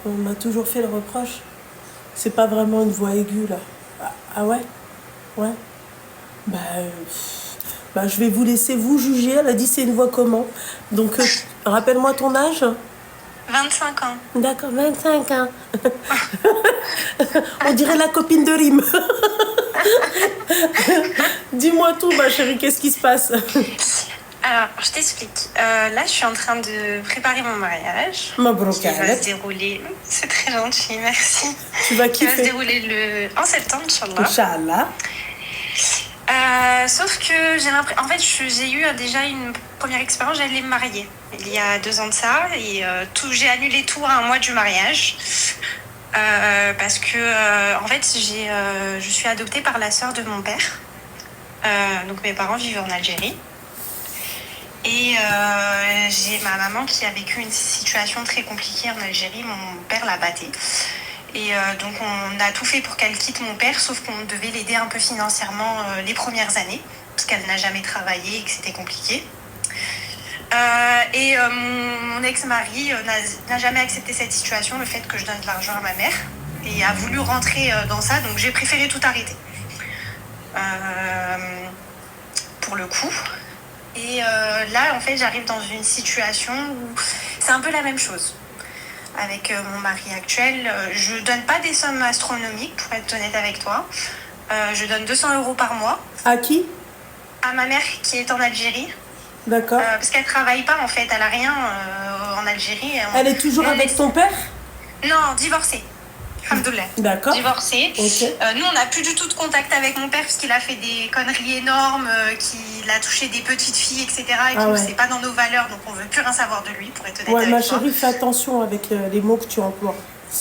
On m'a toujours fait le reproche. C'est pas vraiment une voix aiguë, là. Ah ouais? Ouais. Bah, je vais vous laisser vous juger. Elle a dit c'est une voix comment? Donc, rappelle-moi ton âge. 25 ans. D'accord, 25 ans. On dirait la copine de Rime. Dis-moi tout, ma chérie, qu'est-ce qui se passe? Alors, je t'explique. Là, je suis en train de préparer mon mariage. Mabrouk Qui va alek. se dérouler... C'est très gentil, merci. Tu vas Qui va se kiffer. dérouler en septembre, Inch'Allah. Inch'Allah. Sauf que j'ai l'impression... En fait, j'ai eu déjà une première expérience. J'allais me marier il y a 2 ans de ça. Et j'ai annulé tout à un mois du mariage. Parce que, en fait, je suis adoptée par la sœur de mon père. Donc, mes parents vivent en Algérie. Et j'ai ma maman qui a vécu une situation très compliquée en Algérie. Mon père l'a battue. Et donc on a tout fait pour qu'elle quitte mon père, sauf qu'on devait l'aider un peu financièrement les premières années, parce qu'elle n'a jamais travaillé et que c'était compliqué. Et mon ex-mari n'a jamais accepté cette situation, le fait que je donne de l'argent à ma mère, et a voulu rentrer dans ça, donc j'ai préféré tout arrêter. Pour le coup. Et là, en fait, j'arrive dans une situation où c'est un peu la même chose. Avec mon mari actuel, je donne pas des sommes astronomiques, pour être honnête avec toi. Je donne 200 € par mois. À qui? À ma mère qui est en Algérie. D'accord. Parce qu'elle travaille pas, en fait, elle a rien en Algérie. Elle est toujours avec ton père? Non, divorcée. Alhamdoulilah. D'accord. Divorcée. Okay. Nous, on n'a plus du tout de contact avec mon père parce qu'il a fait des conneries énormes, qu'il a touché des petites filles, etc. Et que c'est pas dans nos valeurs, donc on veut plus rien savoir de lui, pour être honnête avec toi. Ma chérie, fais attention avec les mots que tu emploies.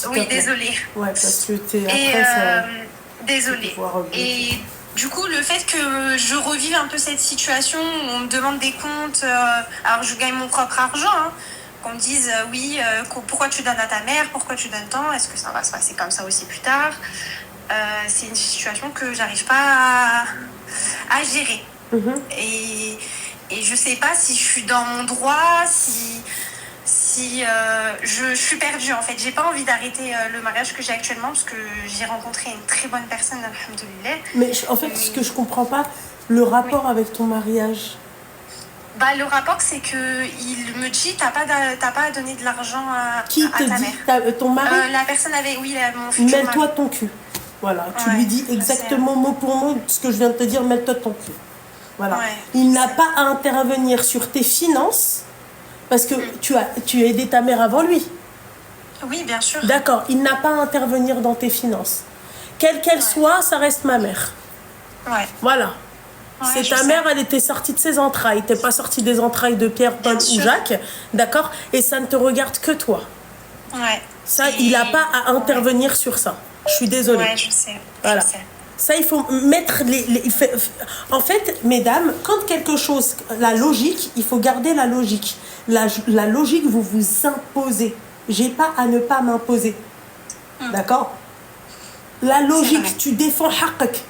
Oui, désolée. Ouais, parce que t'es après ça... Désolée. Et du coup, le fait que je revive un peu cette situation où on me demande des comptes, alors je gagne mon propre argent, hein, qu'on me dise oui, pourquoi tu donnes à ta mère, pourquoi tu donnes tant, est-ce que ça va se passer comme ça aussi plus tard, c'est une situation que j'arrive pas à gérer. Et je sais pas si je suis dans mon droit, si je suis perdue en fait. J'ai pas envie d'arrêter le mariage que j'ai actuellement parce que j'ai rencontré une très bonne personne, alhamdoulilah. Mais en fait, ce que je comprends pas, le rapport avec ton mariage. Bah, le rapport, c'est que il me dit t'as pas à donner de l'argent à ta mère. Ton mari? La personne avec mon futur mari. Mêle-toi ton cul. Voilà, tu lui dis exactement mot pour mot ce que je viens de te dire, mêle-toi ton cul. Voilà. Il n'a pas à intervenir sur tes finances parce que tu as aidé ta mère avant lui. Oui, bien sûr. D'accord, il n'a pas à intervenir dans tes finances. Quelle qu'elle soit, ça reste ma mère. Ouais. Voilà. C'est ta mère, elle était sortie de ses entrailles. T'es pas sortie des entrailles de Pierre, Paul ou Jacques. D'accord? Et ça ne te regarde que toi. Ouais. Ça, il n'a pas à intervenir sur ça. Je suis désolée. Ouais, je sais. Voilà. Je sais. Ça, il faut mettre En fait, mesdames, quand quelque chose... La logique, il faut garder la logique. La logique, vous vous imposez. J'ai pas à ne pas m'imposer. D'accord? La logique, tu défends haqq.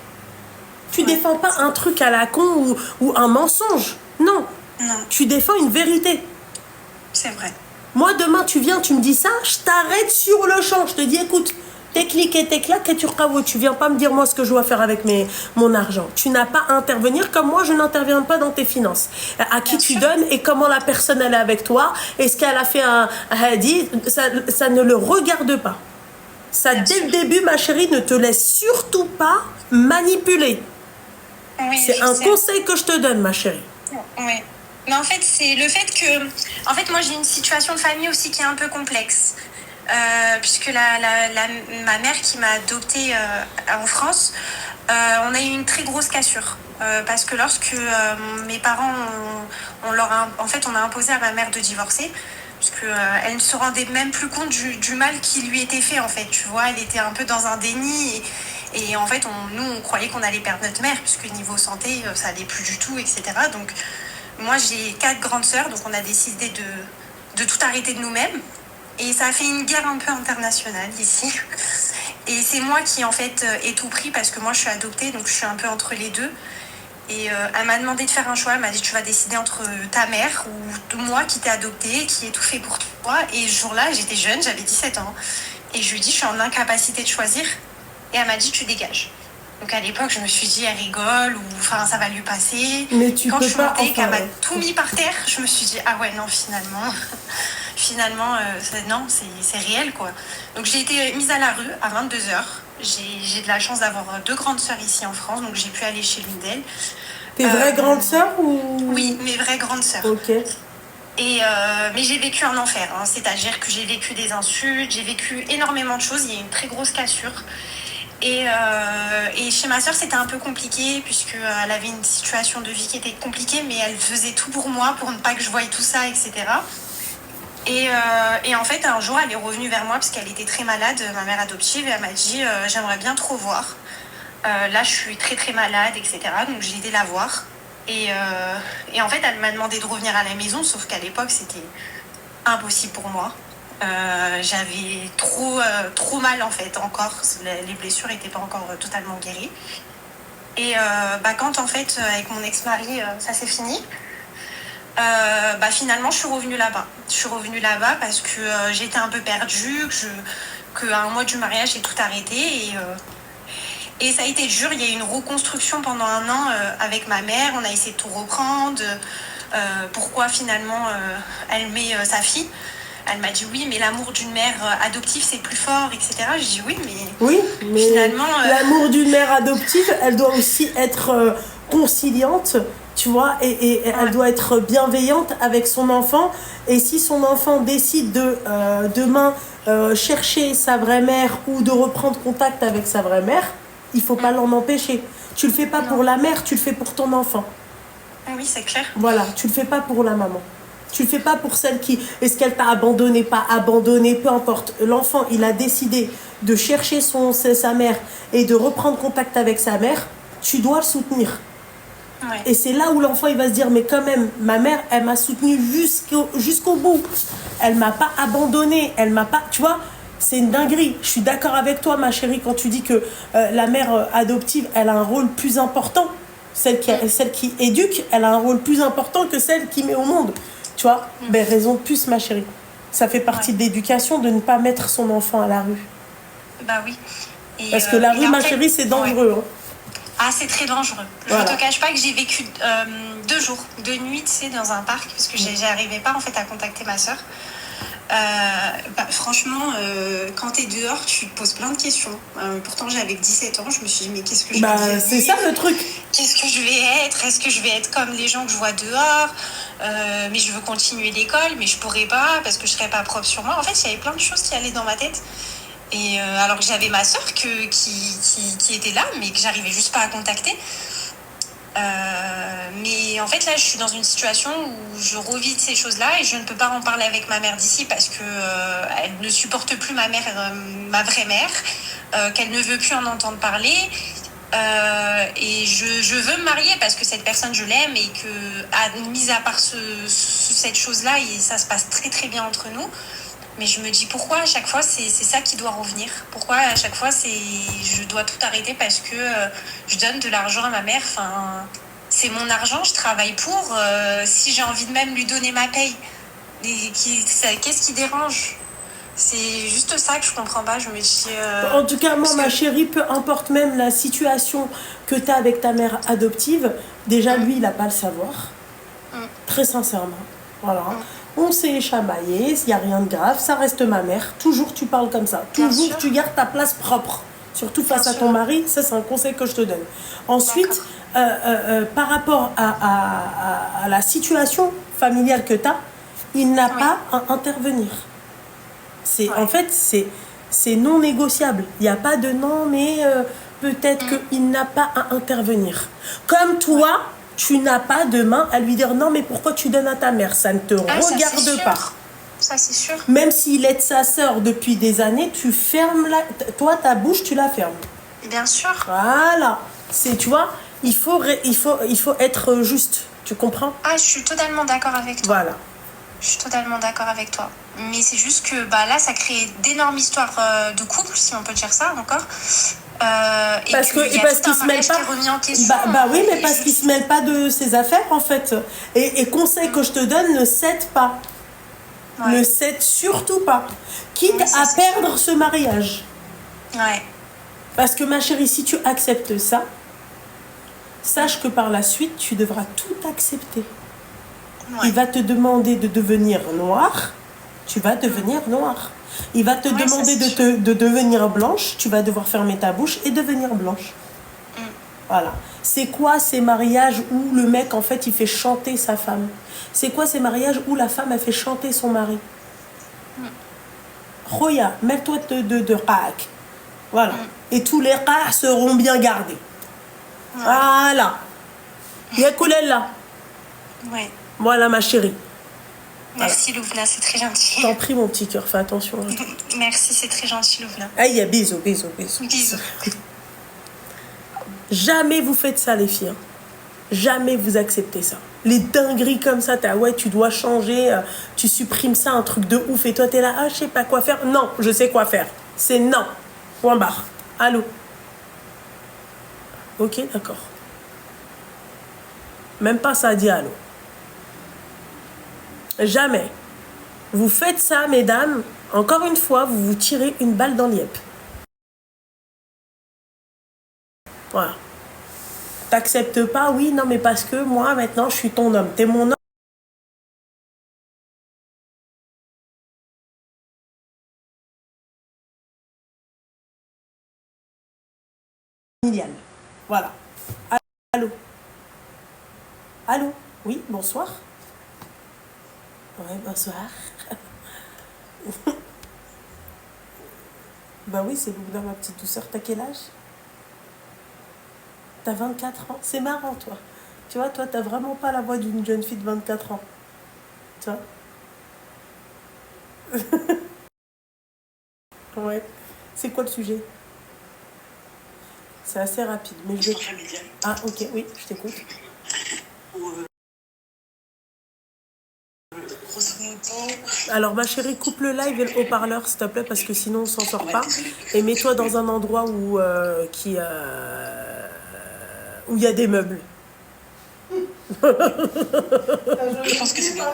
Tu défends pas un truc à la con ou un mensonge. Non. Tu défends une vérité. C'est vrai. Moi, demain, tu viens, tu me dis ça, je t'arrête sur le champ. Je te dis, écoute, tes clics et tes claques et tu viens pas me dire moi ce que je dois faire avec mon argent. Tu n'as pas à intervenir comme moi, je n'interviens pas dans tes finances. À qui tu donnes et comment la personne elle est avec toi. Est-ce qu'elle a fait un hadi, ça ne le regarde pas. Ça, dès le début, ma chérie, ne te laisse surtout pas manipuler. Oui, c'est un conseil que je te donne, ma chérie. Oui. Mais en fait, c'est le fait que... En fait, moi, j'ai une situation de famille aussi qui est un peu complexe. Puisque ma mère qui m'a adoptée en France, on a eu une très grosse cassure. Parce que lorsque mes parents, on a imposé à ma mère de divorcer, parce qu'elle ne se rendait même plus compte du mal qui lui était fait, en fait. Tu vois, elle était un peu dans un déni et en fait, nous, on croyait qu'on allait perdre notre mère, puisque niveau santé, ça allait plus du tout, etc. Donc, moi, j'ai 4 grandes sœurs, donc on a décidé de tout arrêter de nous-mêmes. Et ça a fait une guerre un peu internationale ici. Et c'est moi qui, en fait, ai tout pris, parce que moi, je suis adoptée, donc je suis un peu entre les deux. Et elle m'a demandé de faire un choix. Elle m'a dit, tu vas décider entre ta mère ou moi qui t'ai adoptée, qui ai tout fait pour toi. Et ce jour-là, j'étais jeune, j'avais 17 ans. Et je lui ai dit, je suis en incapacité de choisir. Et elle m'a dit, tu dégages. Donc à l'époque, je me suis dit, elle rigole, ou enfin, ça va lui passer. Mais tu Quand peux je suis pas, montée, qu'elle enfin, m'a tout mis par terre, je me suis dit, ah ouais, non, finalement, non, c'est réel, quoi. Donc j'ai été mise à la rue à 22h. J'ai de la chance d'avoir 2 grandes sœurs ici en France, donc j'ai pu aller chez l'une d'elles. tes vraies grandes sœurs ou... Oui, mes vraies grandes sœurs. Ok. Mais j'ai vécu un enfer, hein. C'est-à-dire que j'ai vécu des insultes, j'ai vécu énormément de choses, il y a eu une très grosse cassure. Et chez ma sœur, c'était un peu compliqué, puisqu'elle avait une situation de vie qui était compliquée, mais elle faisait tout pour moi, pour ne pas que je voie tout ça, etc. Et en fait, un jour, elle est revenue vers moi, parce qu'elle était très malade, ma mère adoptive, et elle m'a dit, j'aimerais bien te revoir. Là, je suis très très malade, etc. Donc j'ai été la voir. Et en fait, elle m'a demandé de revenir à la maison, sauf qu'à l'époque, c'était impossible pour moi. J'avais trop mal en fait encore. Les blessures n'étaient pas encore totalement guéries. Et quand en fait, avec mon ex-mari, ça s'est fini, finalement, je suis revenue là-bas. Je suis revenue là-bas parce que j'étais un peu perdue, qu'à un mois du mariage, j'ai tout arrêté. Et ça a été dur, il y a eu une reconstruction pendant 1 an avec ma mère, on a essayé de tout reprendre, pourquoi finalement elle met sa fille. Elle m'a dit oui, mais l'amour d'une mère adoptive c'est plus fort, etc. J'ai dit oui, mais finalement... l'amour d'une mère adoptive, elle doit aussi être conciliante, tu vois, et elle doit être bienveillante avec son enfant. Et si son enfant décide de demain chercher sa vraie mère ou de reprendre contact avec sa vraie mère, il faut pas l'en empêcher. Tu le fais pas pour la mère, tu le fais pour ton enfant. Oui, c'est clair. Voilà, tu le fais pas pour la maman. Tu le fais pas pour celle qui... Est-ce qu'elle t'a abandonné, pas abandonné, peu importe. L'enfant, il a décidé de chercher sa mère et de reprendre contact avec sa mère. Tu dois le soutenir. Ouais. Et c'est là où l'enfant, il va se dire, mais quand même, ma mère, elle m'a soutenu jusqu'au bout. Elle m'a pas abandonné. Elle m'a pas... Tu vois, c'est une dinguerie. Je suis d'accord avec toi, ma chérie, quand tu dis que la mère adoptive, elle a un rôle plus important. Celle qui éduque, elle a un rôle plus important que celle qui met au monde. Tu vois, ben, raison de plus, ma chérie. Ça fait partie de l'éducation de ne pas mettre son enfant à la rue. Bah oui. Parce que la rue, ma chérie, c'est dangereux. Hein. Ah, c'est très dangereux. Voilà. Je ne te cache pas que j'ai vécu 2 jours, 2 nuits, tu sais, dans un parc, parce que j'arrivais pas en fait à contacter ma sœur. Franchement, quand t'es dehors, tu te poses plein de questions. Pourtant, j'avais 17 ans, je me suis dit, mais qu'est-ce que je vais devenir ? C'est ça le truc. Qu'est-ce que je vais être ? Est-ce que je vais être comme les gens que je vois dehors ? Mais je veux continuer l'école, mais je pourrais pas parce que je serais pas propre sur moi. En fait, il y avait plein de choses qui allaient dans ma tête. Et alors que j'avais ma sœur qui était là, mais que j'arrivais juste pas à contacter. Mais en fait là je suis dans une situation où je revis ces choses-là et je ne peux pas en parler avec ma mère d'ici parce que elle ne supporte plus ma vraie mère, qu'elle ne veut plus en entendre parler. Et je veux me marier parce que cette personne je l'aime et que mis à part cette chose-là, ça se passe très très bien entre nous. Mais je me dis pourquoi à chaque fois c'est ça qui doit revenir. Pourquoi à chaque fois je dois tout arrêter parce que je donne de l'argent à ma mère. Enfin, c'est mon argent, je travaille pour. Si j'ai envie de même lui donner ma paye, qu'est-ce qui dérange ? C'est juste ça que je comprends pas. Je me dis. En tout cas, moi, ma chérie, peu importe même la situation que tu as avec ta mère adoptive, déjà lui, il n'a pas le savoir. Très sincèrement. Voilà. On s'est chamaillé, il n'y a rien de grave, ça reste ma mère. Toujours tu parles comme ça. Toujours tu gardes ta place propre. Surtout face à ton mari, ça c'est un conseil que je te donne. Ensuite, par rapport à la situation familiale que tu as, il n'a pas à intervenir. En fait, c'est non négociable. Il n'y a pas de non, mais peut-être qu'il n'a pas à intervenir. Comme toi... Tu n'as pas de main à lui dire non, mais pourquoi tu donnes à ta mère ? Ça ne te regarde pas. Ça, c'est sûr. Même s'il aide sa sœur depuis des années, tu fermes toi, ta bouche, tu la fermes. Bien sûr. Voilà. Tu vois, il faut être juste. Tu comprends ? Ah, je suis totalement d'accord avec toi. Voilà. Je suis totalement d'accord avec toi. Mais c'est juste que là, ça crée d'énormes histoires de couple, si on peut dire ça encore. Et Parce qu'il y a parce tout qu'il un se mêle mariage pas. qui est remis en question. Bah oui, mais Et parce qu'il se mêle pas de ses affaires en fait. Et conseil que je te donne, ne cède pas. Ouais. Ne cède surtout pas. Quitte Oui, ça, à c'est perdre ce mariage. Ouais. Parce que ma chérie, si tu acceptes ça, sache que par la suite, tu devras tout accepter. Ouais. Il va te demander de devenir noir, tu vas devenir noir. Il va te Ouais, ça, demander c'est de devenir blanche, tu vas devoir fermer ta bouche et devenir blanche. Voilà. C'est quoi ces mariages où le mec, en fait, il fait chanter sa femme? C'est quoi ces mariages où la femme, elle fait chanter son mari? Roya, mets-toi de raak. Voilà. Et tous les raaks seront bien gardés. Voilà. Yakoulella. Ouais. Voilà, ma chérie. Merci Louvna, c'est très gentil. T'en prie, mon petit cœur, fais attention. Merci, c'est très gentil Louvna. Aïe, bisous, bisous, bisous. Bisous. Jamais vous faites ça, les filles. Jamais vous acceptez ça. Les dingueries comme ça, ouais, tu dois changer, tu supprimes ça, un truc de ouf, et toi, t'es là, ah, je sais pas quoi faire. Non, je sais quoi faire. C'est non. Point barre. Allô. Ok, d'accord. Même pas ça dit allô. Jamais. Vous faites ça, mesdames, encore une fois, vous vous tirez une balle dans l'IEP. Voilà. T'acceptes pas, oui, non, mais parce que moi, maintenant, je suis ton homme. T'es mon homme. Familial. Voilà. Allô. Allô. Oui, bonsoir. Ouais, bonsoir. Bah oui, c'est Loubna, ma petite douceur. T'as quel âge? T'as 24 ans. C'est marrant, toi. Tu vois, toi, t'as vraiment pas la voix d'une jeune fille de 24 ans. Tu vois? Ouais. C'est quoi le sujet? C'est assez rapide, mais je vais... Ah, ok, oui, je t'écoute. Alors, ma chérie, coupe le live et le haut-parleur, s'il te plaît, parce que sinon, on s'en sort pas. Et mets-toi dans un endroit où il y a des meubles. Je pense que c'est bien.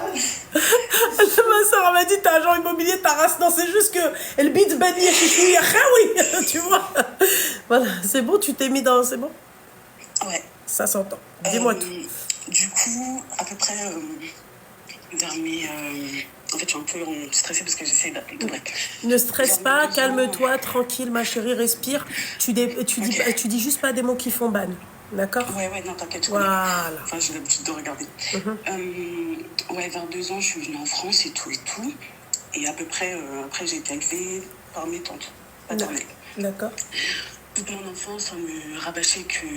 Ma soeur m'a dit, t'as agent immobilier, ta race. Non, c'est juste que elle bite Bani et Chichoui, oui, tu vois. Voilà, c'est bon, tu t'es mis dans... C'est bon? Ouais. Ça s'entend. Dis-moi tout. Du coup, à peu près vers mes... en fait, je suis un peu stressée parce que j'essaie de... Bref. Ne stresse pas, calme-toi, tranquille, ma chérie, respire. Tu dis juste pas des mots qui font ban. D'accord? Ouais, non, t'inquiète, je Voilà. connais. Enfin, j'ai l'habitude de regarder. Ouais, vers 2 ans, je suis venue en France et tout. Et à peu près, après, j'ai été élevée par mes tantes paternelles. D'accord. Toute mon enfance, on me rabâchait que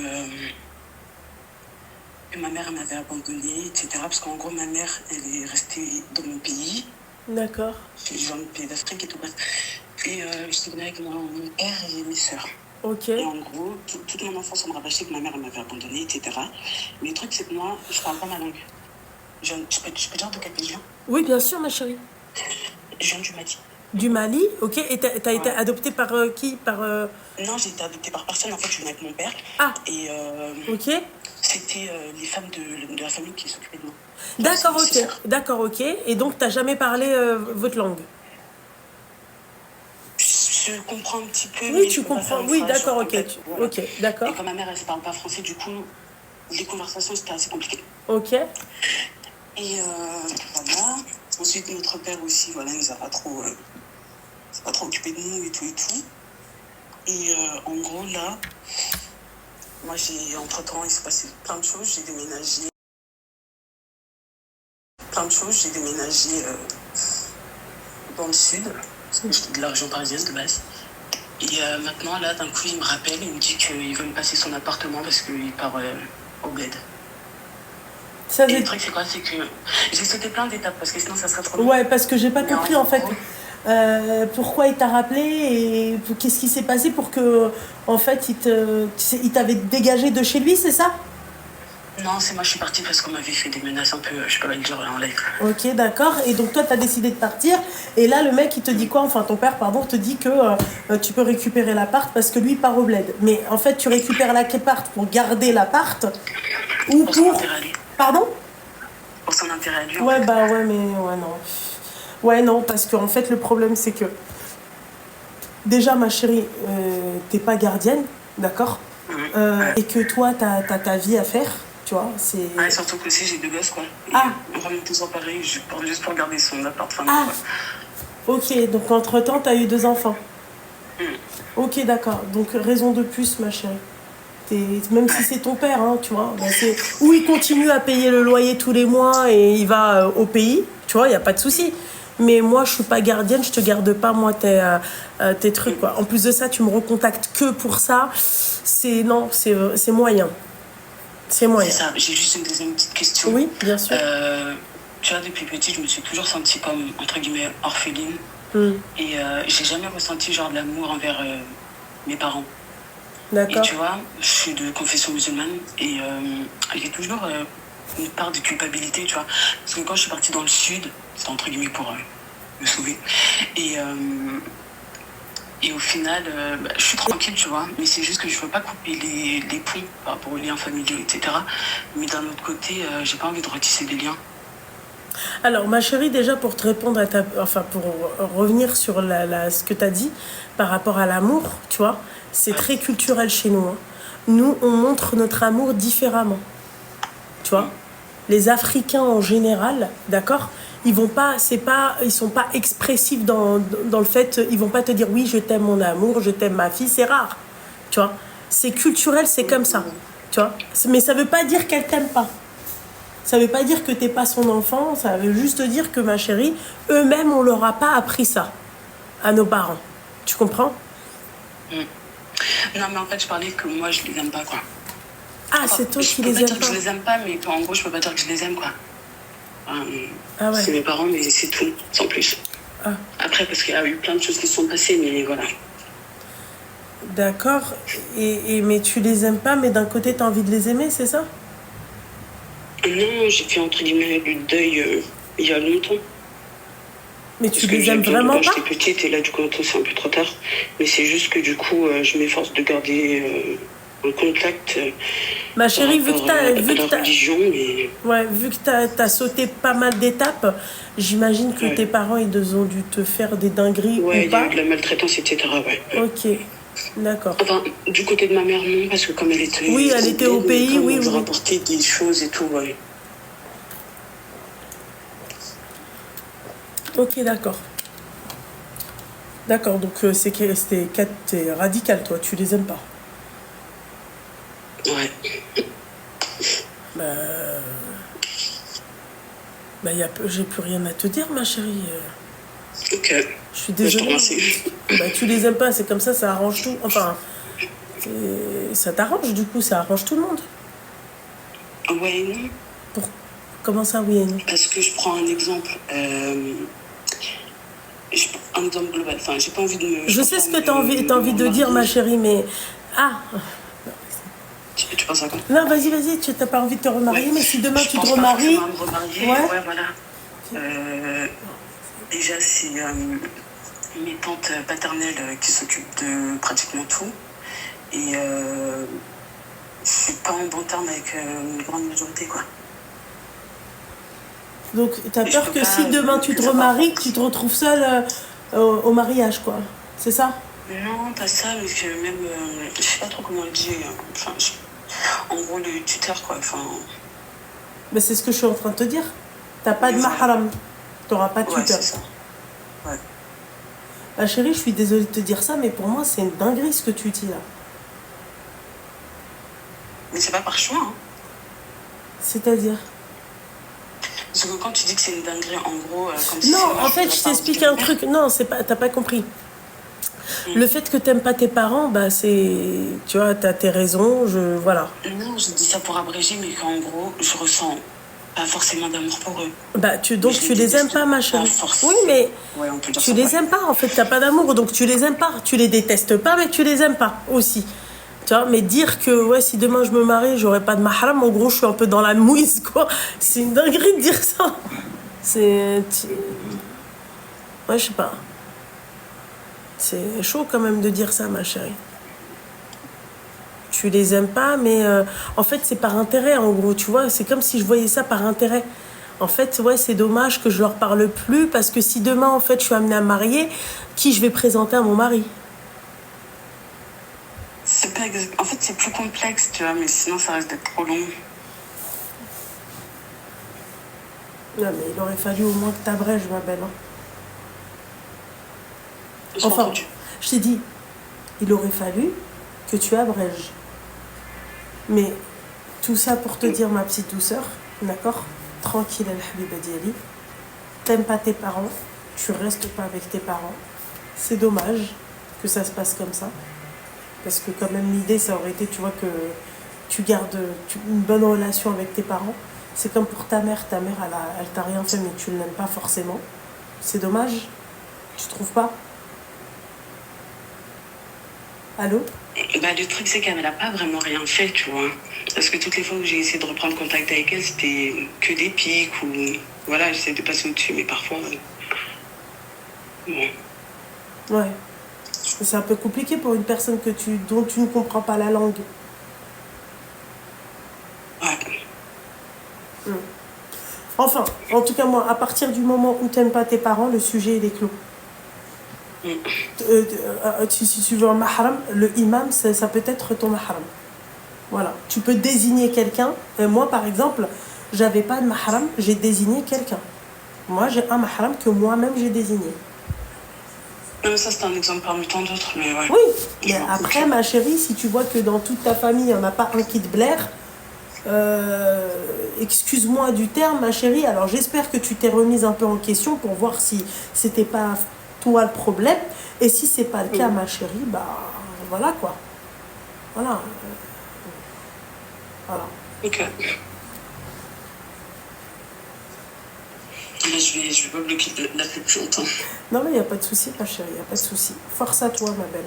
ma mère elle m'avait abandonnée, etc. Parce qu'en gros, ma mère, elle est restée dans mon pays. D'accord. C'est genre le pays d'Afrique et tout. Bref. Et je venais avec mon père et mes sœurs. Ok. Et en gros, toute mon enfance, on me rabâchait que ma mère elle m'avait abandonnée, etc. Mais le truc, c'est que moi, je parle pas ma langue. Je peux dire de quel pays je viens? Oui, bien sûr, ma chérie. Je viens du Mali. Du Mali, ok. Et t'as été adoptée par qui? Non, j'ai été adoptée par personne. En fait, je venais avec mon père. Ah. Et ok. c'était les femmes de la famille qui s'occupaient de moi. D'accord, ok. D'accord, ok. Et donc, t'as jamais parlé votre langue? Je comprends un petit peu. Oui, tu comprends. Oui, d'accord, ok. Voilà. Ok, d'accord. Et comme ma mère, elle ne parle pas français, du coup, les conversations, c'était assez compliqué. Ok. Et voilà. Ensuite, notre père aussi, voilà, il nous a pas trop occupé de nous et tout. Et en gros, là, moi, entre-temps, il s'est passé plein de choses. J'ai déménagé. Dans le sud, parce que j'étais de la région parisienne de base. Et maintenant, là, d'un coup, il me rappelle, il me dit qu'il veut me passer son appartement parce qu'il part au bled. Et le truc, c'est quoi? C'est que j'ai sauté plein d'étapes parce que sinon, ça serait trop long. Ouais, parce que j'ai pas compris, en fait, pourquoi il t'a rappelé et qu'est-ce qui s'est passé pour que, en fait, il t'avait dégagé de chez lui, c'est ça? Non, c'est moi, je suis partie parce qu'on m'avait fait des menaces un peu, je peux pas le dire en live. Ok, d'accord. Et donc toi, tu as décidé de partir. Et là, le mec, il te dit quoi? Enfin, ton père, pardon, te dit que tu peux récupérer l'appart parce que lui, il part au bled. Mais en fait, tu récupères l'appart pour garder l'appart ou Pour son pour... intérêt à lui. Pardon? Pour son intérêt à lui. En Ouais, fait. bah ouais, mais ouais, non. Ouais, non, parce qu'en fait, le problème, c'est que déjà, ma chérie, t'es pas gardienne, d'accord? Ouais. Et que toi, t'as ta vie à faire, tu vois, c'est... Ouais, surtout que si j'ai 2 gosses, quoi. Et Ah. on remonte sans pareil, juste pour garder son appart. Enfin, Ah. quoi. Ok, donc entre-temps, t'as eu 2 enfants. Mm. Ok, d'accord. Donc, raison de plus, ma chérie. Même si c'est ton père, hein, tu vois. Ou il continue à payer le loyer tous les mois et il va au pays, tu vois, il n'y a pas de souci. Mais moi, je suis pas gardienne, je te garde pas, moi, tes trucs, quoi. En plus de ça, tu me recontactes que pour ça. Non, c'est moyen. C'est moyen. C'est ça, j'ai juste une deuxième petite question. Oui, bien sûr. Tu vois, depuis petite, je me suis toujours sentie comme, entre guillemets, orpheline. Et j'ai jamais ressenti genre de l'amour envers mes parents. D'accord. Et tu vois, je suis de confession musulmane et j'ai toujours une part de culpabilité, tu vois. Parce que quand je suis partie dans le sud, c'était entre guillemets pour me sauver. Et au final, je suis tranquille, tu vois. Mais c'est juste que je veux pas couper les ponts par rapport aux liens familiaux, etc. Mais d'un autre côté, j'ai pas envie de retisser des liens. Alors, ma chérie, déjà pour te répondre enfin, pour revenir sur ce que tu as dit par rapport à l'amour, tu vois, c'est très culturel chez nous. Hein. Nous, on montre notre amour différemment. Tu vois, les Africains en général, d'accord, ils sont pas expressifs dans le fait, ils vont pas te dire oui, je t'aime mon amour, je t'aime ma fille, c'est rare. Tu vois, c'est culturel, c'est comme ça. Tu vois, mais ça veut pas dire qu'elle t'aime pas. Ça veut pas dire que t'es pas son enfant, ça veut juste dire que, ma chérie, eux-mêmes, on leur a pas appris ça à nos parents. Tu comprends? Non, mais en fait, je parlais que moi, je les aime pas, quoi. Ah, c'est toi qui les aimes pas. Je peux pas dire que je les aime pas, mais en gros, je peux pas dire que je les aime, quoi. Ah ouais. C'est mes parents, mais c'est tout, sans plus. Ah. Après, parce qu'il y a eu plein de choses qui se sont passées, mais voilà. D'accord. Mais tu les aimes pas, mais d'un côté, t'as envie de les aimer, c'est ça? Non, j'ai fait entre guillemets le deuil il y a longtemps. Mais tu les aimes vraiment pas? J'étais petite et là, du coup, c'est un peu trop tard. Mais c'est juste que du coup, je m'efforce de garder un contact. Ma chérie, vu que t'as religion, mais... Ouais, vu que t'as sauté pas mal d'étapes, j'imagine que tes parents, ils ont dû te faire des dingueries ou pas? Ouais, il y a eu de la maltraitance, etc. Ouais. Ok, d'accord. Enfin, du côté de ma mère, non, parce que comme elle était... Oui, elle était au pays, oui. On rapportait des choses et tout, ouais. Ok, d'accord. D'accord, donc t'es radical, toi, tu les aimes pas. Ouais. J'ai plus rien à te dire, ma chérie. Ok. Je suis désolée. Tu les aimes pas, c'est comme ça arrange tout. Enfin, ça t'arrange, du coup, ça arrange tout le monde. Ouais et non. Comment ça, oui et non? Parce que je prends un exemple. Un exemple global. Enfin, j'ai pas envie de me... Je sais ce que t'as envie de dire, ma chérie, mais... Ah. Tu penses à quoi? Non, vas-y, tu n'as pas envie de te remarier, mais si demain tu te remaries... Ouais, voilà. Déjà, c'est mes tantes paternelles qui s'occupent de pratiquement tout. Et je suis pas en bon terme avec une grande majorité, quoi. Donc, tu as peur que si demain tu te remaries, tu te retrouves seule au mariage, quoi. C'est ça? Non, pas ça, mais que même... je sais pas trop comment le dire. Enfin, en gros, le tuteur, quoi. Enfin... Mais c'est ce que je suis en train de te dire. T'as pas de mahram. T'auras pas de tuteur. Ouais, c'est ça. Ouais. Ma chérie, je suis désolée de te dire ça, mais pour moi, c'est une dinguerie ce que tu dis là. Mais c'est pas par choix, hein. C'est-à-dire? Parce que quand tu dis que c'est une dinguerie, en gros... comme si non, en fait, je t'explique un truc. Non, t'as pas compris. Le fait que t'aimes pas tes parents, bah c'est... Tu vois, t'as tes raisons, voilà. Non, je dis ça pour abréger, mais qu'en gros, je ressens pas forcément d'amour pour eux. Bah, tu les aimes pas, ma chérie. Oui, mais ouais, on peut dire tu les aimes pas, en fait, t'as pas d'amour, donc tu les aimes pas. Tu les détestes pas, mais tu les aimes pas, aussi. Tu vois, mais dire que ouais, si demain je me marie, j'aurai pas de mahram, en gros, je suis un peu dans la mouise, quoi. C'est une dinguerie de dire ça. C'est. Ouais, je sais pas. C'est chaud quand même de dire ça, ma chérie. Tu les aimes pas, mais en fait, c'est par intérêt, en gros, tu vois. C'est comme si je voyais ça par intérêt. En fait, ouais, c'est dommage que je leur parle plus, parce que si demain, en fait, je suis amenée à me marier, qui je vais présenter à mon mari? C'est pas exact. En fait, c'est plus complexe, tu vois, mais sinon, ça risque d'être trop long. Non, mais il aurait fallu au moins que t'abrèges, ma belle. Hein. J'ai Enfin, entendu. je t'ai dit, il aurait fallu que tu abrèges. Mais tout ça pour te dire, ma petite douceur, d'accord? Tranquille, al-habiba diali. T'aimes pas tes parents, tu restes pas avec tes parents. C'est dommage que ça se passe comme ça. Parce que quand même l'idée, ça aurait été, tu vois, que tu gardes une bonne relation avec tes parents. C'est comme pour ta mère, elle t'a rien fait, mais tu ne l'aimes pas forcément. C'est dommage, tu trouves pas? Allô? Bah, le truc, c'est qu'elle n'a pas vraiment rien fait, tu vois. Parce que toutes les fois où j'ai essayé de reprendre contact avec elle, c'était que des pics ou... Voilà, j'essaie de passer au-dessus, mais parfois... Bon. Ouais. C'est un peu compliqué pour une personne dont tu ne comprends pas la langue. Ouais. Enfin, en tout cas, moi, à partir du moment où tu n'aimes pas tes parents, le sujet, il est clos. Si tu veux un mahram, le imam, ça peut être ton mahram. Voilà. Tu peux désigner quelqu'un. Moi, par exemple, j'avais pas de mahram, j'ai désigné quelqu'un. Moi, j'ai un mahram que moi-même j'ai désigné. Non, mais ça, c'est un exemple parmi tant d'autres, mais ouais. Oui, mais après, ma chérie, si tu vois que dans toute ta famille, il n'y en a pas un qui te blaire, excuse-moi du terme, ma chérie, alors j'espère que tu t'es remise un peu en question pour voir si c'était pas toi le problème. Et si c'est pas le cas, ma chérie, bah voilà quoi. Voilà. Voilà. Ok. Mais je vais pas bloquer la plus longtemps. Non, mais il n'y a pas de souci, ma chérie, il n'y a pas de souci. Force à toi, ma belle.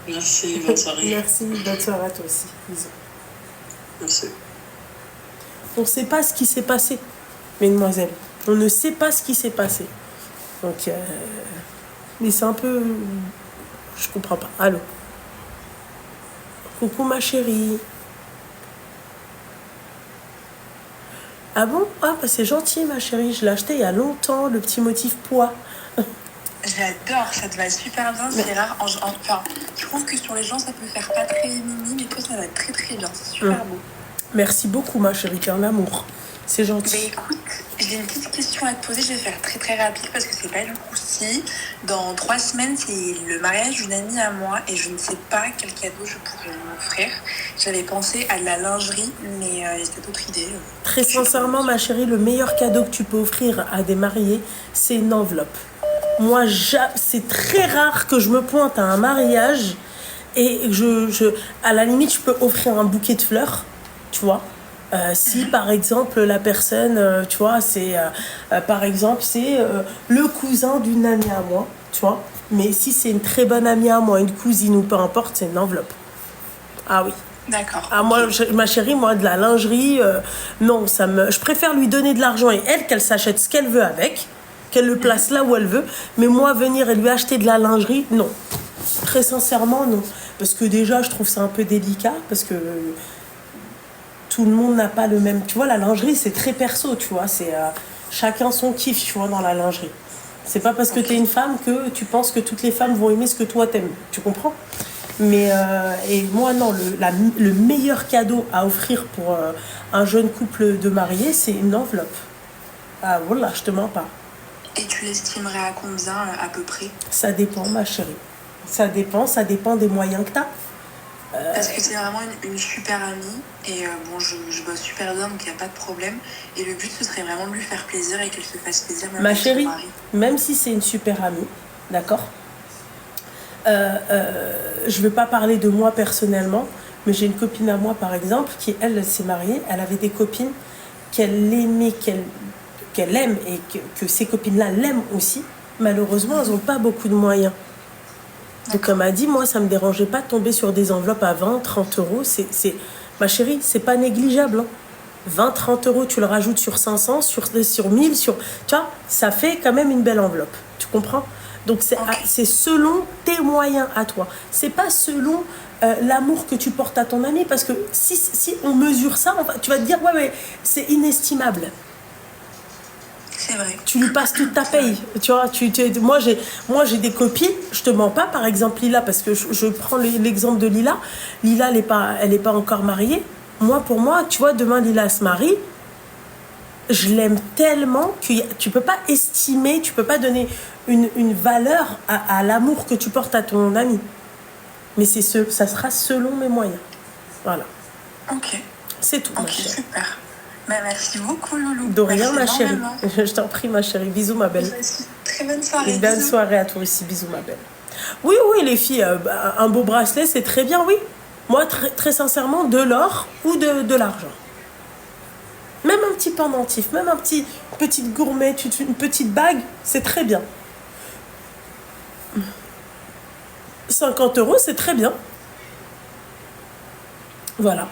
Merci, bonne soirée. Merci, bonne soirée à toi aussi. Bisous. Merci. On ne sait pas ce qui s'est passé, mesdemoiselles. On ne sait pas ce qui s'est passé. Donc, mais c'est un peu... Je comprends pas. Allô? Coucou, ma chérie. Ah bon? Ah, bah c'est gentil, ma chérie. Je l'ai acheté il y a longtemps, le petit motif pois. J'adore, ça te va super bien, c'est rare. Enfin, je trouve que sur les gens, ça peut faire pas très mimi, mais toi, ça va très très bien, c'est super beau. Merci beaucoup, ma chérie, t'es un amour. C'est gentil. Mais écoute, j'ai une petite question à te poser, je vais faire très très rapide parce que c'est pas du croustillant. Dans 3 semaines, c'est le mariage d'une amie à moi et je ne sais pas quel cadeau je pourrais lui offrir. J'avais pensé à de la lingerie, mais c'était d'autres idées. Très sincèrement, ma chérie, le meilleur cadeau que tu peux offrir à des mariés, c'est une enveloppe. Moi, c'est très rare que je me pointe à un mariage et à la limite, je peux offrir un bouquet de fleurs, tu vois. Si par exemple la personne, tu vois, c'est par exemple c'est le cousin d'une amie à moi, tu vois. Mais si c'est une très bonne amie à moi, une cousine ou peu importe, c'est une enveloppe. Ah oui. D'accord. Ah moi, ma chérie, moi de la lingerie, non, je préfère lui donner de l'argent et elle qu'elle s'achète ce qu'elle veut avec, qu'elle le place là où elle veut. Mais moi venir et lui acheter de la lingerie, non. Très sincèrement, non. Parce que déjà, je trouve ça un peu délicat parce que tout le monde n'a pas le même... Tu vois, la lingerie, c'est très perso, tu vois. C'est chacun son kiff, tu vois, dans la lingerie. C'est pas parce que t'es une femme que tu penses que toutes les femmes vont aimer ce que toi t'aimes. Tu comprends? Mais et moi, non, le meilleur cadeau à offrir pour un jeune couple de mariés, c'est une enveloppe. Ah, voilà, je te mens pas. Et tu l'estimerais à combien, à peu près? Ça dépend, ma chérie. Ça dépend des moyens que t'as. Parce que c'est vraiment une super amie et bon je bosse super bien donc il n'y a pas de problème et le but ce serait vraiment de lui faire plaisir et qu'elle se fasse plaisir même Ma avec son chérie, mari. même si c'est une super amie, d'accord, je ne vais pas parler de moi personnellement, mais j'ai une copine à moi par exemple qui elle s'est mariée, elle avait des copines qu'elle aimait, qu'elle aime et que ces copines-là l'aiment aussi. Malheureusement, elles n'ont pas beaucoup de moyens. Donc elle m'a dit, moi, ça me dérangeait pas de tomber sur des enveloppes à 20, 30 euros. Ma chérie, c'est pas négligeable. Hein. 20, 30 euros, tu le rajoutes sur 500, sur 1000, tu vois, ça fait quand même une belle enveloppe. Tu comprends? Donc c'est selon tes moyens à toi. C'est pas selon l'amour que tu portes à ton ami. Parce que si on mesure ça, tu vas te dire, ouais, c'est inestimable. C'est vrai. Tu lui passes toute ta paye. Tu vois, moi, j'ai des copines, je te mens pas, par exemple Lila, parce que je prends l'exemple de Lila. Lila, elle est pas encore mariée. Moi, pour moi, tu vois, demain, Lila se marie. Je l'aime tellement que tu peux pas estimer, tu peux pas donner une valeur à l'amour que tu portes à ton ami. Mais ça sera selon mes moyens. Voilà. Ok. C'est tout, ma chérie. Super. Merci beaucoup, Loulou. De rien, ma chérie. Je t'en prie, ma chérie. Bisous, ma belle. Très bonne soirée. Une belle soirée à toi aussi. Bisous, ma belle. Oui, les filles, un beau bracelet, c'est très bien, oui. Moi, très, très sincèrement, de l'or ou de l'argent. Même un petit pendentif, même petite gourmet, une petite bague, c'est très bien. 50 euros, c'est très bien. Voilà.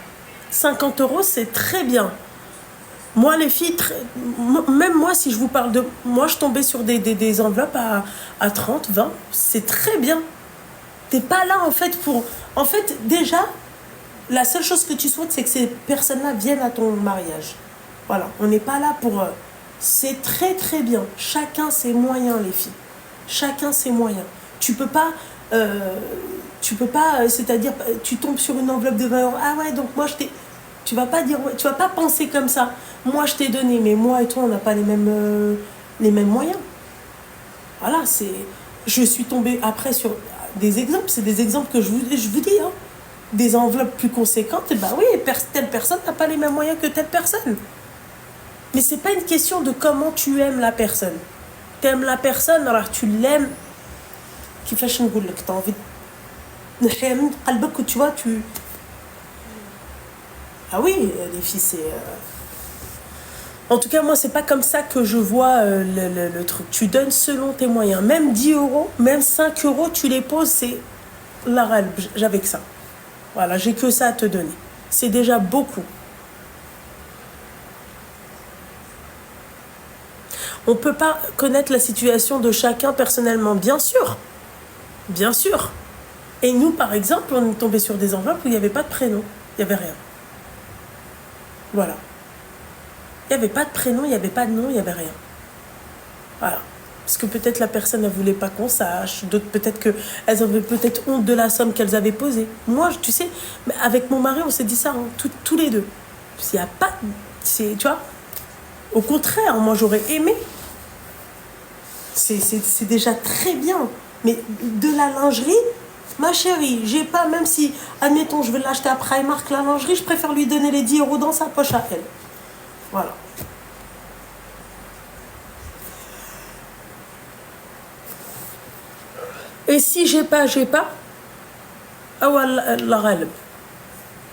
50 euros, c'est très bien. Moi, les filles, même moi, si je vous parle de... Moi, je tombais sur des enveloppes à 30, 20. C'est très bien. T'es pas là, en fait, pour... En fait, déjà, la seule chose que tu souhaites, c'est que ces personnes-là viennent à ton mariage. Voilà. On n'est pas là pour... C'est très, très bien. Chacun ses moyens, les filles. Chacun ses moyens. Tu peux pas, c'est-à-dire, tu tombes sur une enveloppe de 20 euros. Ah ouais, donc moi, tu vas pas dire, tu vas pas penser comme ça. Moi, je t'ai donné, mais moi et toi, on n'a pas les mêmes moyens. Voilà, je suis tombée après sur des exemples. C'est des exemples que je vous dis. Hein. Des enveloppes plus conséquentes, et oui, telle personne n'a pas les mêmes moyens que telle personne. Mais c'est pas une question de comment tu aimes la personne. Tu aimes la personne, alors tu l'aimes. كيفاش نقول لك t'as envie نحيا من قلبك tu vois tu ah oui les filles c'est en tout cas moi c'est pas comme ça que je vois le truc. Tu donnes selon tes moyens, même 10 euros, même 5 euros tu les poses, c'est la règle. J'avais que ça, voilà, j'ai que ça à te donner, c'est déjà beaucoup. On peut pas connaître la situation de chacun personnellement, bien sûr. Bien sûr. Et nous, par exemple, on est tombé sur des enveloppes où il n'y avait pas de prénom. Il n'y avait rien. Voilà. Il n'y avait pas de prénom, il n'y avait pas de nom, il n'y avait rien. Voilà. Parce que peut-être la personne ne voulait pas qu'on sache. D'autres, peut-être qu'elles avaient peut-être honte de la somme qu'elles avaient posée. Moi, tu sais, avec mon mari, on s'est dit ça, hein, tous les deux. Il n'y a pas... Tu vois, au contraire, moi, j'aurais aimé. C'est déjà très bien. Mais de la lingerie, ma chérie, j'ai pas, même si, admettons, je vais l'acheter à Primark, la lingerie, je préfère lui donner les 10 euros dans sa poche à elle. Voilà. Et si j'ai pas. Ah ouais, la ghalb.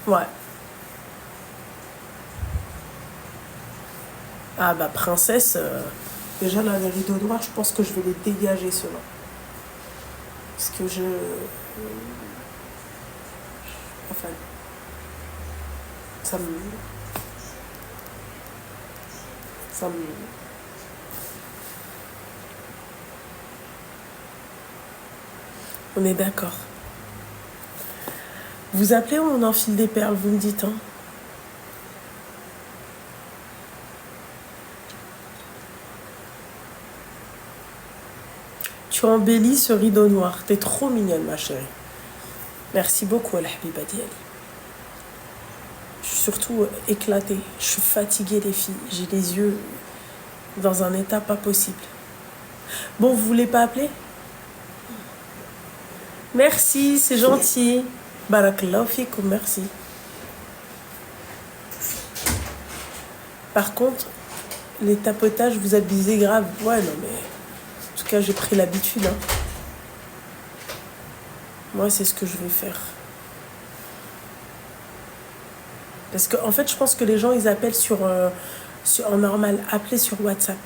Ouais. Ah bah, princesse, déjà là, les rideaux noirs, je pense que je vais les dégager, ceux-là. Parce que enfin, ça me... On est d'accord. Vous appelez ou on enfile des perles, vous me dites, hein? Tu embellis ce rideau noir. T'es trop mignonne, ma chérie. Merci beaucoup, Al-Habiba Diali. Je suis surtout éclatée. Je suis fatiguée, les filles. J'ai les yeux dans un état pas possible. Bon, vous voulez pas appeler? Merci, c'est gentil. Barakallahu fikoum, merci. Par contre, les tapotages, vous abusez grave. Ouais, non, mais... En tout cas, j'ai pris l'habitude. Hein. Moi, c'est ce que je vais faire. Parce que, en fait, je pense que les gens, ils appellent en normal. Appelez sur WhatsApp.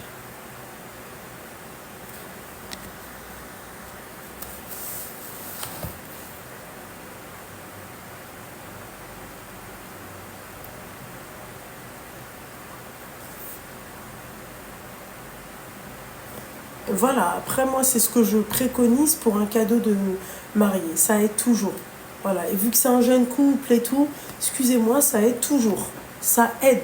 Voilà, après moi, c'est ce que je préconise pour un cadeau de mariée. Ça aide toujours. Voilà, et vu que c'est un jeune couple et tout, excusez-moi, ça aide toujours. Ça aide.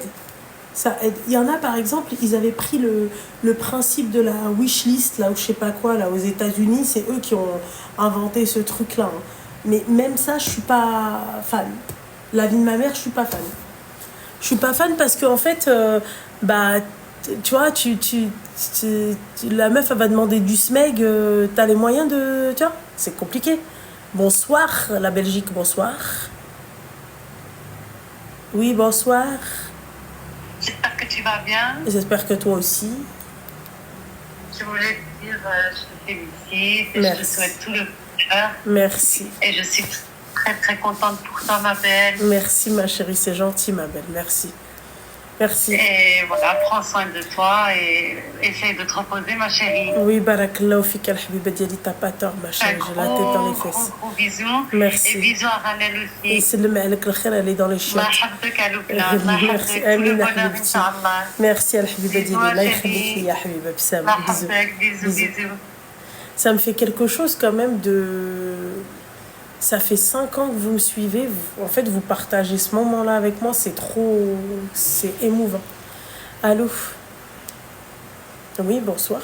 Ça aide. Il y en a, par exemple, ils avaient pris le principe de la wish list, là, ou je sais pas quoi, là, aux États-Unis. C'est eux qui ont inventé ce truc-là, hein. Mais même ça, je suis pas fan. La vie de ma mère, je suis pas fan. Je suis pas fan parce qu'en fait, bah, tu vois, la meuf, elle va demander du smeg, t'as les moyens de... Tu vois, c'est compliqué. Bonsoir, la Belgique, bonsoir. Oui, bonsoir. J'espère que tu vas bien. J'espère que toi aussi. Je voulais te dire, je te félicite et Merci. je te souhaite tout le bonheur. Merci. Et je suis très très contente pour toi, ma belle. Merci, ma chérie, c'est gentil, ma belle. Merci. Merci. Et voilà, prends soin de toi et essaye de te reposer, ma chérie. Oui, barakallahu fik, al-habiba diali, t'as pas tort, ma Un chérie. J'ai la tête dans les fesses. gros bisous. Merci. Et bisous à Ranel Et aussi. c'est le mec, le khair, elle est dans les Allah chiottes. يحفظك يا لبنى. الله Merci. يحفظك كل Amine, bonheur حبيبتي. إن شاء الله. Merci, al-habiba Bisous, diali. ma Allah chérie. يخليك لي يا حبيبة بسام. الله Bisous. يحفظك. Bisous, Bisous. bisous. Ça me fait quelque chose quand même de... Ça fait 5 ans que vous me suivez. En fait, vous partagez ce moment-là avec moi. C'est trop... C'est émouvant. Allô? Oui, bonsoir.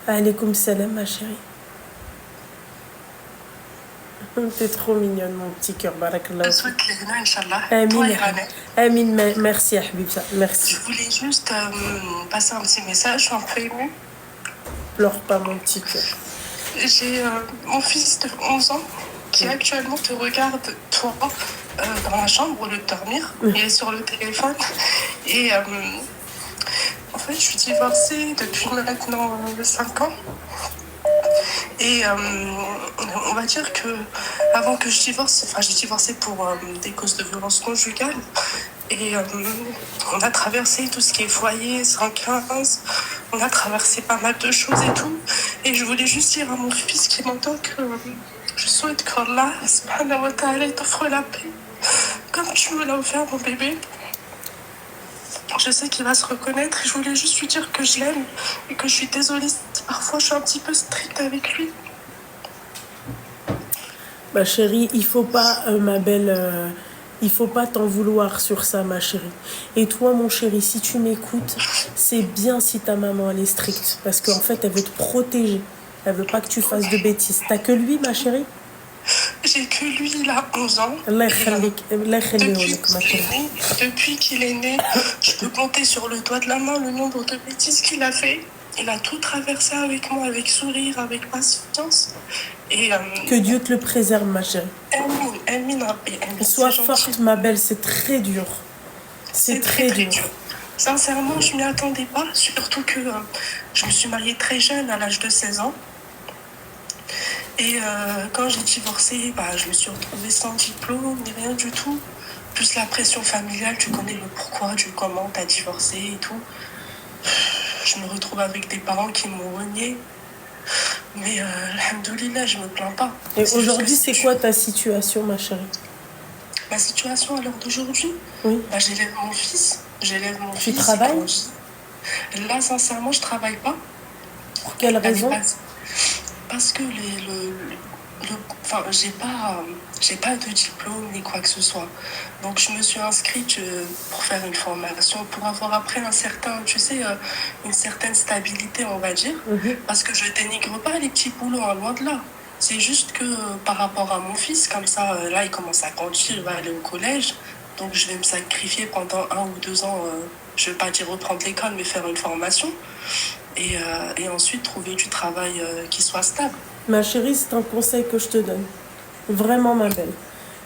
Alaykoum salam, ma chérie. T'es trop mignonne, mon petit cœur. Barakallah. Je souhaite les honneurs, Inch'Allah. Toi Amine. et Ranel. Amine, merci, Habibsa. Merci. Je voulais juste passer un petit message, je suis un peu émue. Pleure pas, mon petit cœur. J'ai mon fils de 11 ans qui actuellement te regarde, toi, dans la chambre au lieu de dormir. Il est sur le téléphone. Et en fait, je suis divorcée depuis maintenant 5 ans. Et on va dire que avant que je divorce, enfin j'ai divorcé pour des causes de violence conjugale. Et on a traversé tout ce qui est foyer, 115, on a traversé pas mal de choses et tout. Et je voulais juste dire à mon fils qui m'entend que je souhaite qu'Allah, subhanahu wa ta'ala, t'offre la paix. Comme tu me l'as offert, mon bébé. Je sais qu'il va se reconnaître et je voulais juste lui dire que je l'aime et que je suis désolée si parfois je suis un petit peu stricte avec lui. Ma chérie, il faut pas, ma belle, il faut pas t'en vouloir sur ça, ma chérie. Et toi, mon chéri, si tu m'écoutes, c'est bien si ta maman, elle est stricte. Parce qu'en fait, elle veut te protéger. Elle veut pas que tu fasses de bêtises. T'as que lui, ma chérie? J'ai que lui, il a 11 ans. Allah يخليك- الله يخليه Depuis لك، ma qu'il chérie. est né, depuis qu'il est né, je peux compter sur le doigt de la main le nombre de bêtises qu'il a fait. Il a tout traversé avec moi, avec sourire, avec patience. Et Que Dieu te le préserve, ma chérie. Amin, Rabbi, Amin. Sois C'est gentil. forte, ma belle, c'est très dur. C'est très dur. Sincèrement, je m'y attendais pas, surtout que je me suis mariée très jeune, à l'âge de 16 ans. Et quand j'ai divorcé, bah, je me suis retrouvée sans diplôme, ni rien du tout. Plus la pression familiale, tu connais le pourquoi, du comment, t'as divorcé et tout. Je me retrouve avec des parents qui m'ont renié. Mais alhamdoulilah, je me plains pas. Et C'est aujourd'hui, juste que c'est quoi ta situation, ma chérie? ma situation à l'heure d'aujourd'hui? Oui. Bah, j'élève mon fils. J'élève mon Tu fils. travailles? il grandit. Là, sincèrement, je travaille pas. Pour quelle raison? Parce que enfin, j'ai pas de diplôme ni quoi que ce soit. Donc je me suis inscrite pour faire une formation, pour avoir après un certain, tu sais, une certaine stabilité, on va dire. Parce que je dénigre pas les petits boulots, hein, loin de là. C'est juste que par rapport à mon fils, comme ça, là, il commence à grandir, il va aller au collège. Donc je vais me sacrifier pendant 1 ou 2 ans, je vais pas dire reprendre l'école, mais faire une formation. Et ensuite trouver du travail qui soit stable. Ma chérie, c'est un conseil que je te donne. Vraiment, ma belle.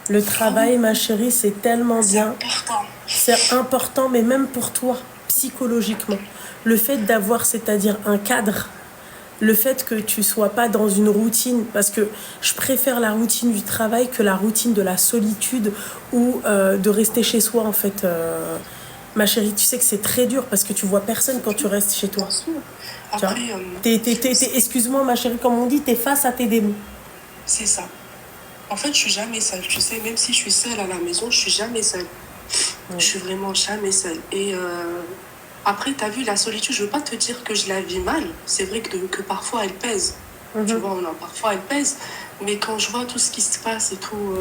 Le travail, ma chérie, c'est tellement bien. Important. C'est important, mais même pour toi, psychologiquement. Le fait d'avoir, c'est-à-dire un cadre, le fait que tu sois pas dans une routine, parce que je préfère la routine du travail que la routine de la solitude ou de rester chez soi, en fait. Ma chérie, tu sais que c'est très dur parce que tu vois personne quand tu restes chez toi. Tu vois, Après, excuse-moi, ma chérie, comme on dit, t'es face à tes démons. c'est ça. En fait, je suis jamais seule. Tu sais, même si je suis seule à la maison, je suis jamais seule. Je suis vraiment jamais seule. Et Après, t'as vu, la solitude, je veux pas te dire que je la vis mal. C'est vrai que parfois elle pèse. Tu vois, parfois elle pèse. Mais quand je vois tout ce qui se passe et tout,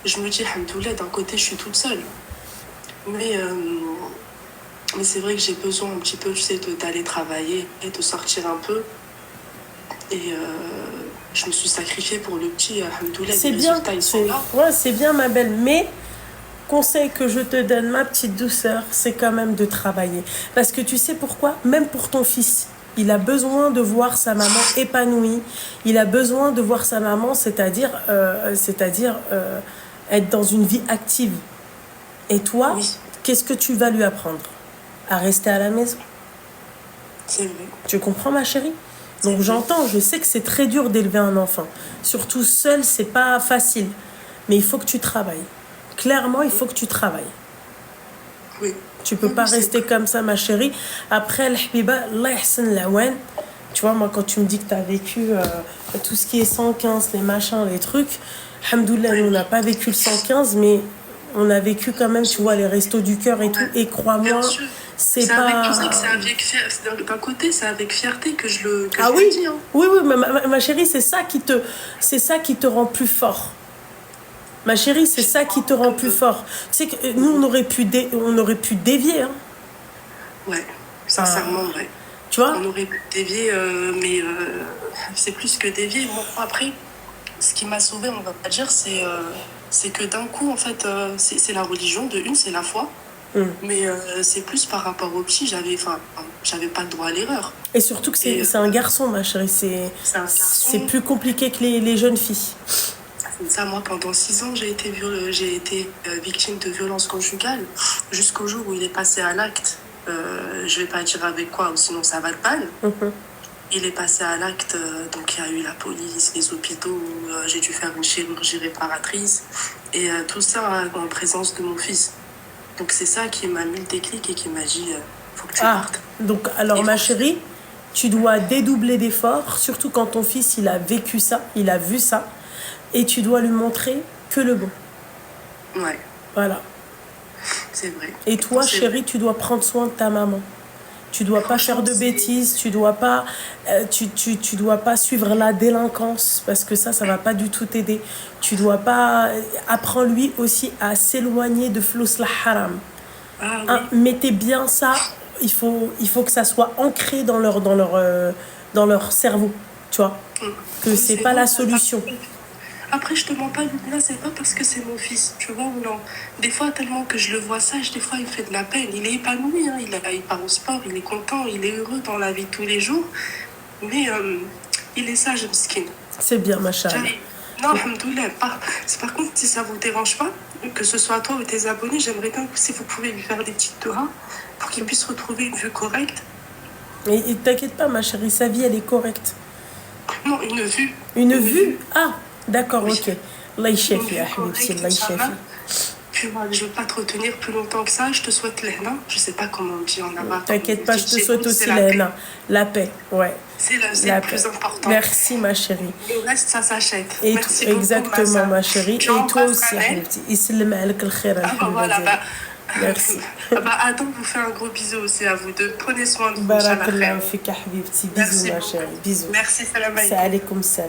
je me dis, Alhamdoulilah, d'un côté, je suis toute seule. Mais, euh, mais c'est vrai que j'ai besoin un petit peu, tu sais, d'aller travailler et de sortir un peu. Et je me suis sacrifiée pour le petit, Alhamdoulilah, C'est les bien, résultats, ils sont là. ouais, c'est bien ma belle, mais conseil que je te donne, ma petite douceur, c'est quand même de travailler. Parce que tu sais pourquoi? Même pour ton fils, il a besoin de voir sa maman épanouie. Il a besoin de voir sa maman, c'est-à-dire être dans une vie active. Et toi, Oui, qu'est-ce que tu vas lui apprendre? À rester à la maison. c'est vrai. Tu comprends, ma chérie? Donc j'entends, je sais que c'est très dur d'élever un enfant. Surtout seul, c'est pas facile. Mais il faut que tu travailles. Clairement, il faut que tu travailles. Oui. Tu peux Oui, pas c'est rester comme ça, ma chérie. Après, l'habiba, Allah yahsen l'awan. Tu vois, moi, quand tu me dis que tu as vécu tout ce qui est 115, les machins, les trucs, alhamdoulilah, nous, on n'a pas vécu le 115, mais on a vécu quand même, tu vois, les restos du cœur et tout. Ouais. Et Bien crois-moi, sûr. c'est C'est avec, tu sais pas... que c'est avec d'un côté, c'est avec fierté que que Ah je oui, le dis, hein. oui, oui, mais ma chérie, c'est ça qui te rend plus fort. Ma chérie, c'est ça qui te rend plus fort. Tu sais que nous, on aurait pu dévier, hein. Ouais, sincèrement, ouais. Tu vois? On aurait pu dévier, mais c'est plus que dévier. Moi, après, ce qui m'a sauvée, on va pas dire, c'est que d'un coup, en fait, c'est la religion, de une, c'est la foi. Mais c'est plus par rapport au petit, j'avais pas le droit à l'erreur. Et surtout que Et c'est un garçon, ma chérie. c'est un C'est garçon. plus compliqué que les jeunes filles. Ça, moi, pendant 6 ans, j'ai été victime de violences conjugales jusqu'au jour où il est passé à l'acte. Je vais pas dire avec quoi, sinon ça va le pan. Il est passé à l'acte, donc il y a eu la police, les hôpitaux, j'ai dû faire une chirurgie réparatrice. Et tout ça en présence de mon fils. Donc c'est ça qui m'a mis le déclic et qui m'a dit, faut que tu Ah, partes. donc alors Et ma faut- chérie, tu dois dédoubler d'efforts, surtout quand ton fils, il a vécu ça, il a vu ça, et tu dois lui montrer que le bon. Ouais, Voilà. c'est vrai. Et toi, C'est chérie, tu dois prendre soin de ta maman. Tu dois pas faire de c'est- bêtises, tu dois pas, tu dois pas suivre la délinquance parce que ça va pas du tout t'aider. Tu dois pas, apprends-lui aussi à s'éloigner de flous la haram. Ah oui. Hein, mettez bien ça, il faut que ça soit ancré dans leur cerveau, tu vois, que Oui, c'est c'est pas vrai, la ça. solution. Après, je te mens pas, là, c'est pas parce que c'est mon fils, tu vois, ou non. Des fois, tellement que je le vois sage, des fois, il me fait de la peine. Il est épanoui, hein, il part au sport, il est content, il est heureux dans la vie de tous les jours. Mais il est sage, Mskin. C'est bien, ma chérie. J'arrive. Non, alhamdoulilah. Par contre, si ça vous dérange pas, que ce soit toi ou tes abonnés, j'aimerais bien que si vous pouvez lui faire des petites doigts pour qu'il puisse retrouver une vue correcte. Et t'inquiète pas, ma chérie, sa vie, elle est correcte. Non, une vue. Une vue? Ah, d'accord, Oui. ok. Allah Une ychafi, vue ya habibti, correcte, Allah ychafi. Inch'Allah. Puis moi, je ne veux pas te retenir plus longtemps que ça. Je te souhaite l'ehna. Je sais pas comment on dit en arabe. T'inquiète pas, je te Chez souhaite nous, aussi c'est la paix. haine. La paix, ouais. C'est La le paix. plus important. Merci, ma chérie. Le reste, ça s'achète. Et Merci tout, beaucoup, exactement, ma sœur. chérie. Tu Et toi embrasses aussi, ta mère. habibti. Islam alek al-khair, Ah bah voilà, alhamdoulilah. bah. Merci. Ah bah Adam vous fait un gros bisou aussi à vous deux. Prenez soin de vous, Barakallah Inch'Allah. fik, habibti. Bisous, Merci ma beaucoup. chérie. Bisous. Merci, salam alaikum. Salam alaikum salam.